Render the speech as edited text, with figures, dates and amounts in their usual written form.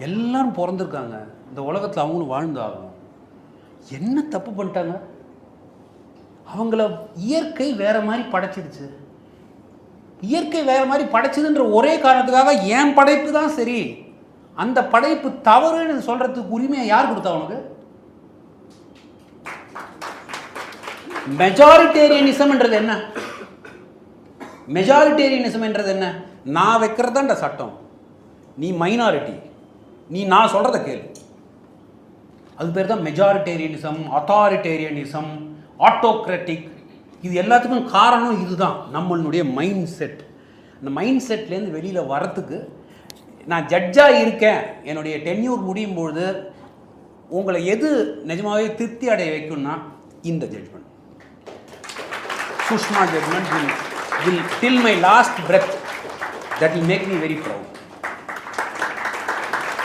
எல்லாரும் பிறந்திருக்காங்க, இந்த உலகத்தில் அவங்களும் வாழ்ந்தாகணும். என்ன தப்பு பண்ணிட்டாங்க? அவங்கள இயற்கை வேற மாதிரி படைச்சிடுச்சு. இயற்கை வேற மாதிரி படைச்சதுன்ற ஒரே காரணத்துக்காக என் படைப்பு தான் சரி, அந்த படைப்பு தவறுன்னு சொல்றதுக்கு உரிமையை யார் கொடுத்தா உனக்கு? மெஜாரிட்டேரியனிசம் என்றது என்ன? மெஜாரிட்டேரியனிசம் என்றது என்ன? நான் வைக்கிறதாண்ட சட்டம், நீ மைனாரிட்டி, நீ நான் சொல்றத கேளு. அது பேர் தான் மெஜாரிட்டேரியனிசம், அத்தாரிட்டேரியனிசம், ஆட்டோக்ராட்டிக். இது எல்லாத்துக்கும் காரணம் இதுதான், நம்மளுடைய மைண்ட் செட். இந்த மைண்ட் செட்லேருந்து வெளியில் வரத்துக்கு நான் ஜட்ஜாக இருக்கேன். என்னுடைய டென்யூர் முடியும் பொழுது உங்களை எது நிஜமாகவே திருப்தி அடைய வைக்கும்னா இந்த judgment, Sushma judgment will till my last breath, that will make me very proud.